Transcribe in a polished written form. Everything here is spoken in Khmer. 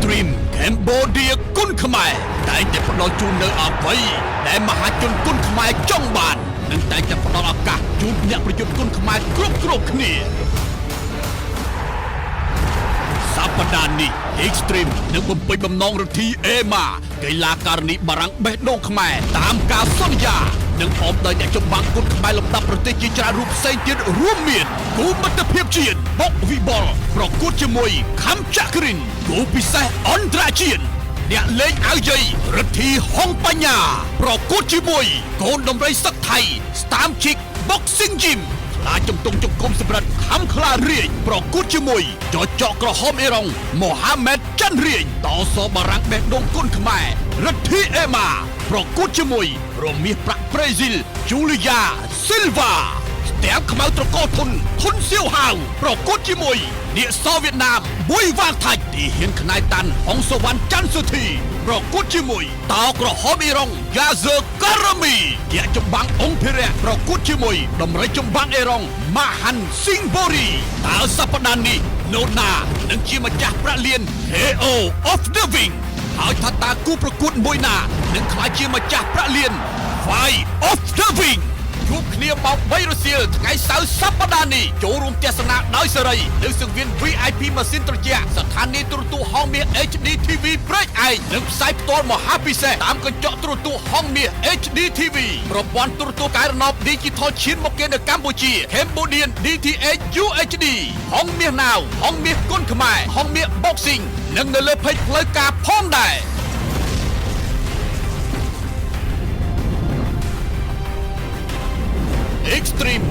Extreme Cambodia គុណខ្មែរតែងតែផ្ដល់ជូននៅអ្វីដែលមហាជនគុណខ្មែរចង់បាននិងតែងតែផ្ដល់ឱកាសជូនអ្នកប្រយុទ្ធគុណខ្មែរគ្រប់គ្នាសប្តាហ៍នេះ Extreme នឹងបំពេញបំណងរទ្ធីអេម៉ាកីឡាការិនីបារាំងបេះដូងខ្មែរតាមការសន្យានឹងអមដោយអ្នកចម្បាំងគុណខ្មែរលំដាប់ប្រទេសជាច្រើនរូបផ្សេងទៀតរួមមានគូមិត្តភាពជាតិបុកវិបុលប្រកួតជាមួយខំចាក់គ្រិនគូពិសេសអន្តរជាតិអ្នកលេងអាវយាយរទ្ធីហុងបញ្ញាប្រកួតជាមួយកូនដំរីសឹកថៃស្តាមជីក Boxing Gym ខ្លាជំទង់ជង្គង់សម្រិតខំខ្លារាជប្រកួតជាមួយចចកក្រហមអេរ៉ុងមូហាម៉ែតច័ន្ទរាជតសបារាំងបេះដូងគុណខ្មែររទ្ធីអេម៉ាប្រកួតជាមួយរមាសប្រាក់ប្រេស៊ីលជូលីយ៉ាស៊ីលវ៉ាស្ទែមខ្មៅត្រកោធុនសៀវហាវប្រកួតជាមួយនាគសវៀតណាមប៊ុយវ៉ាងថាច់ទីហ៊ានខ្នាយតាន់ហុងសវណ្ណច័ន្ទសុធីប្រកួតជាមួយតោក្រហមអ៊ីរ៉ុងយ៉ាហ្សឺការ៉ាមីអ្នកចម្បាំងអង្គភិរៈប្រកួតជាមួយដំរីចម្បាំងអ៊ីរ៉ុងម៉ាហាន់ស៊ីងបូរីតើសប្តាហ៍នេះនរណានឹងជាម្ចាស់ប្រាក់លាន KO of the Wing ហើយថាតើគូប្រកួតមួយណានឹងក្លាយជាម្ចាស់ប្រាក់លាន Fight of the Wingជួបគ្នាម៉ោង3រសៀលថ្ងៃសៅរ៍សប្តាហ៍នេះចូលរួមទស្សនាដោយសេរីនៅសង្វៀន VIP ម៉ាស៊ីនត្រជាក់ស្ថានីយ៍ទូរទស្សន៍ហងមាស HD TV ព្រែកឯកនិងផ្សាយផ្ទាល់មហាពិសេសតាមកញ្ចក់ទូរទស្សន៍ហងមាស HD TV ប្រព័ន្ធទូរទស្សន៍កែរណប Digital ឈានមកគេនៅកម្ពុជា Cambodian DTH UHD ហងមាស Now ហងមាសគុណខ្មែរហងមាស Boxing និងនៅលើ Page ផ្លូវការផងដែរExtreme